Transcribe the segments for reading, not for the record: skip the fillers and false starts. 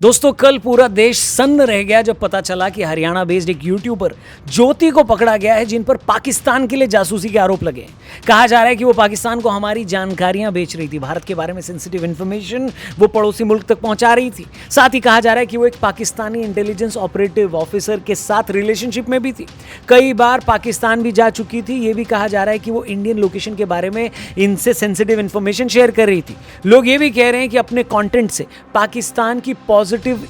दोस्तों कल पूरा देश सन्न रह गया जब पता चला कि हरियाणा बेस्ड एक यूट्यूबर ज्योति को पकड़ा गया है जिन पर पाकिस्तान के लिए जासूसी के आरोप लगे हैं। कहा जा रहा है कि वो पाकिस्तान को हमारी जानकारियां बेच रही थी, भारत के बारे में सेंसिटिव इंफॉर्मेशन वो पड़ोसी मुल्क तक पहुंचा रही थी। साथ ही कहा जा रहा है कि वो एक पाकिस्तानी इंटेलिजेंस ऑपरेटिव ऑफिसर के साथ रिलेशनशिप में भी थी, कई बार पाकिस्तान भी जा चुकी थी। ये भी कहा जा रहा है कि वो इंडियन लोकेशन के बारे में इनसे सेंसिटिव इंफॉर्मेशन शेयर कर रही थी। लोग ये भी कह रहे हैं कि अपने कंटेंट से पाकिस्तान की पॉजिटिव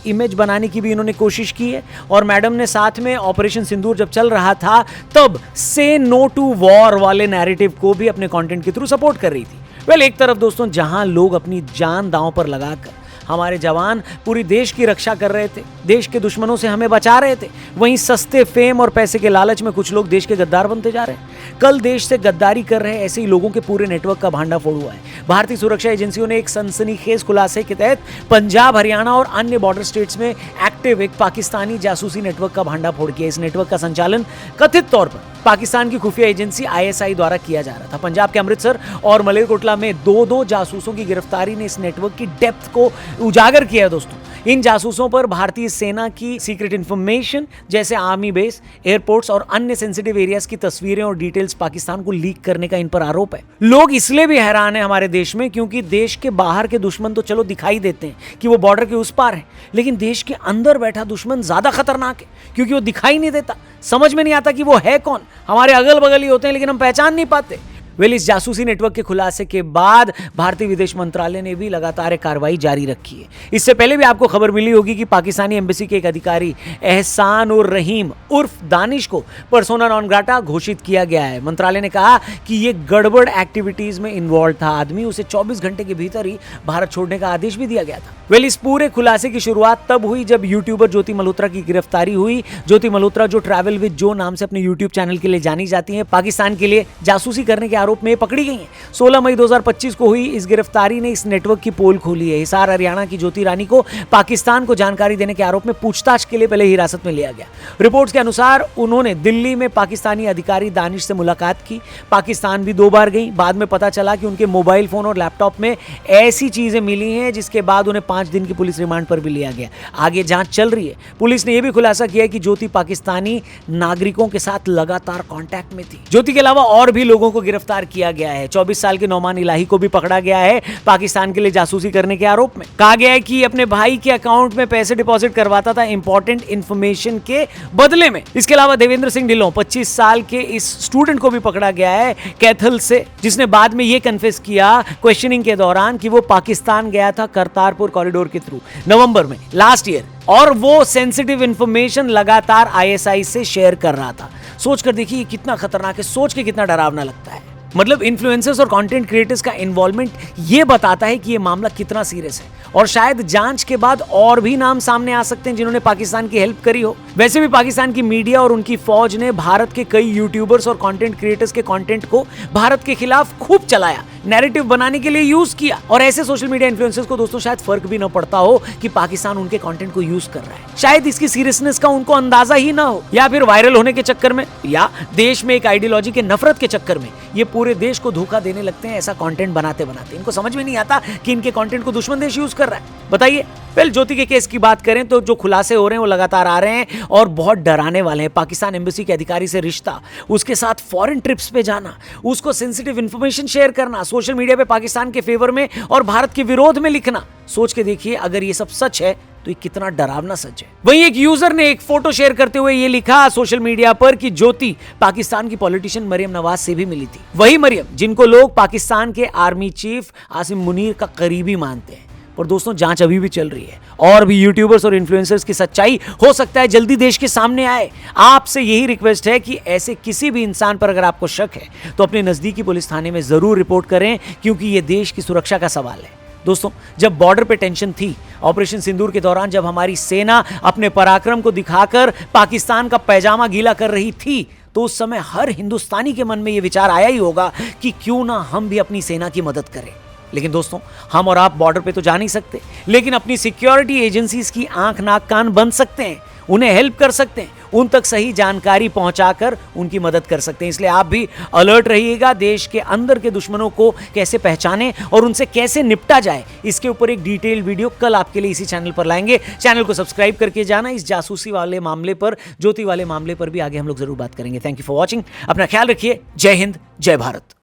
इमेज बनाने की भी इन्होंने कोशिश की है। और मैडम ने साथ में ऑपरेशन सिंदूर जब चल रहा था तब से नो टू वॉर वाले नैरेटिव को भी अपने कंटेंट के थ्रू सपोर्ट कर रही थी। एक तरफ दोस्तों जहां लोग अपनी जान दांव पर लगाकर हमारे जवान पूरी देश की रक्षा कर रहे थे, देश के दुश्मनों से हमें बचा रहे थे, वहीं सस्ते फेम और पैसे के लालच में कुछ लोग देश के गद्दार बनते जा रहे हैं। कल देश से गद्दारी कर रहे ऐसे ही लोगों के पूरे नेटवर्क का भांडाफोड़ हुआ है। भारतीय सुरक्षा एजेंसियों ने एक सनसनीखेज खुलासे के तहत पंजाब, हरियाणा और अन्य बॉर्डर स्टेट्स में एक्टिव एक पाकिस्तानी जासूसी नेटवर्क का भांडाफोड़ किया। इस नेटवर्क का संचालन कथित तौर पर पाकिस्तान की खुफिया एजेंसी ISI द्वारा किया जा रहा था। पंजाब के अमृतसर और मलेरकोटला में दो जासूसों की गिरफ्तारी ने इस नेटवर्क की डेप्थ को उजागर किया। दोस्तों इन जासूसों पर भारतीय सेना की सीक्रेट इंफॉर्मेशन जैसे आर्मी बेस, एयरपोर्ट्स और अन्य सेंसिटिव एरियाज की तस्वीरें और डिटेल्स पाकिस्तान को लीक करने का इन पर आरोप है। लोग इसलिए भी हैरान हैं हमारे देश में क्योंकि देश के बाहर के दुश्मन तो चलो दिखाई देते हैं कि वो बॉर्डर के उस पार है, लेकिन देश के अंदर बैठा दुश्मन ज्यादा खतरनाक है क्योंकि वो दिखाई नहीं देता। समझ में नहीं आता कि वो है कौन, हमारे अगल बगल ही होते हैं लेकिन हम पहचान नहीं पाते। इस जासूसी नेटवर्क के खुलासे के बाद भारतीय विदेश मंत्रालय ने भी लगातार कार्रवाई जारी रखी है। इससे पहले भी आपको खबर मिली होगी कि पाकिस्तानी एम्बेसी के एक अधिकारी एहसान उर रहीम उर्फ दानिश को पर्सोना नॉन ग्राटा घोषित किया गया है। मंत्रालय ने कहा कि ये गड़बड़ एक्टिविटीज में इन्वॉल्व था आदमी, उसे 24 घंटे के भीतर ही भारत छोड़ने का आदेश भी दिया गया था। इस पूरे खुलासे की शुरुआत तब हुई जब यूट्यूबर ज्योति मल्होत्रा की गिरफ्तारी हुई। ज्योति मल्होत्रा जो ट्रैवल विद जो नाम से अपने यूट्यूब चैनल के लिए जानी जाती है, पाकिस्तान के लिए जासूसी करने के आरोप में पकड़ी गई हैं। 16 मई 2025 को हुई इस गिरफ्तारी ने इस नेटवर्क की पोल खोली है। हिसार हरियाणा की ज्योति रानी को पाकिस्तान को जानकारी देने के आरोप में पूछताछ के लिए पहले हिरासत में लिया गया। रिपोर्ट्स के अनुसार उन्होंने दिल्ली में पाकिस्तानी अधिकारी दानिश से मुलाकात की, पाकिस्तान भी 2 बार गई। बाद में पता चला कि उनके मोबाइल फोन और लैपटॉप में ऐसी चीजें मिली हैं जिसके बाद उन्हें 5 दिन की पुलिस रिमांड पर भी लिया गया। आगे जांच चल रही है। पुलिस ने यह भी खुलासा किया कि ज्योति पाकिस्तानी नागरिकों के साथ लगातार कांटेक्ट में थी। ज्योति के अलावा और भी लोगों को गिरफ्तार किया गया है। 24 साल के नौमान इलाही को भी पकड़ा गया है पाकिस्तान के लिए जासूसी करने के आरोप में। कहा गया है कि अपने भाई के अकाउंट में पैसे डिपॉजिट करवाता था इंपॉर्टेंट इंफॉर्मेशन के बदले में। इसके अलावा देवेंद्र सिंह ढिल्लों 25 साल के इस स्टूडेंट को भी पकड़ा गया है कैथल से, जिसने बाद में यह कन्फेस किया क्वेश्चनिंग के दौरान कि वो पाकिस्तान गया था करतारपुर कॉरिडोर के थ्रू नवंबर में लास्ट ईयर, और वो सेंसिटिव इंफॉर्मेशन लगातार ISI से शेयर कर रहा था। सोचकर देखिए कितना खतरनाक है, सोच के कितना डरावना लगता है। मतलब इन्फ्लुएंसर्स और कंटेंट क्रिएटर्स का इन्वॉल्वमेंट ये बताता है कि ये मामला कितना सीरियस है, और शायद जांच के बाद और भी नाम सामने आ सकते हैं जिन्होंने पाकिस्तान की हेल्प करी हो। वैसे भी पाकिस्तान की मीडिया और उनकी फौज ने भारत के कई यूट्यूबर्स और कंटेंट क्रिएटर्स के कंटेंट को भारत के खिलाफ खूब चलाया, नैरेटिव बनाने के लिए यूज किया। और ऐसे सोशल मीडिया इन्फ्लुएंसर्स को दोस्तों शायद फर्क भी न पड़ता हो कि पाकिस्तान उनके कंटेंट को यूज कर रहा है। शायद इसकी सीरियसनेस का उनको अंदाजा ही ना हो, या फिर वायरल होने के चक्कर में या देश में एक आइडियोलॉजी के नफरत के चक्कर में ये पूरे देश को धोखा देने लगते हैं। ऐसा कंटेंट बनाते बनाते इनको समझ में नहीं आता कि इनके कंटेंट को दुश्मन देश यूज कर रहा है। बताइए। ज्योति के केस की बात करें तो जो खुलासे हो रहे हैं वो लगातार आ रहे हैं और बहुत डराने वाले हैं। पाकिस्तान एम्बेसी के अधिकारी से रिश्ता, उसके साथ फॉरेन ट्रिप्स पे जाना, उसको सेंसिटिव इंफॉर्मेशन शेयर करना, सोशल मीडिया पे पाकिस्तान के फेवर में और भारत के विरोध में लिखना। सोच के देखिए अगर ये सब सच है तो ये कितना डरावना सच है। वहीं एक यूजर ने एक फोटो शेयर करते हुए ये लिखा सोशल मीडिया पर कि ज्योति पाकिस्तान की पॉलिटिशियन मरियम नवाज से भी मिली थी। वही मरियम जिनको लोग पाकिस्तान के आर्मी चीफ आसिम मुनीर का करीबी मानते हैं। पर दोस्तों जांच अभी भी चल रही है और भी यूट्यूबर्स और इन्फ्लुएंसर्स की सच्चाई हो सकता है जल्दी देश के सामने आए। आपसे यही रिक्वेस्ट है कि ऐसे किसी भी इंसान पर अगर आपको शक है तो अपने नजदीकी पुलिस थाने में जरूर रिपोर्ट करें, क्योंकि यह देश की सुरक्षा का सवाल है। दोस्तों जब बॉर्डर पे टेंशन थी, ऑपरेशन सिंदूर के दौरान जब हमारी सेना अपने पराक्रम को दिखाकर पाकिस्तान का पैजामा गीला कर रही थी, तो उस समय हर हिंदुस्तानी के मन में यह विचार आया ही होगा कि क्यों ना हम भी अपनी सेना की मदद करें। लेकिन दोस्तों हम और आप बॉर्डर पे तो जा नहीं सकते, लेकिन अपनी सिक्योरिटी एजेंसीज की आंख नाक कान बन सकते हैं। उन्हें हेल्प कर सकते हैं, उन तक सही जानकारी पहुंचाकर उनकी मदद कर सकते हैं। इसलिए आप भी अलर्ट रहिएगा। देश के अंदर के दुश्मनों को कैसे पहचानें और उनसे कैसे निपटा जाए, इसके ऊपर एक डिटेल वीडियो कल आपके लिए इसी चैनल पर लाएंगे। चैनल को सब्सक्राइब करके जाना। इस जासूसी वाले मामले पर, ज्योति वाले मामले पर भी आगे हम लोग जरूर बात करेंगे। Thank you for watching. अपना ख्याल रखिए। जय हिंद, जय भारत।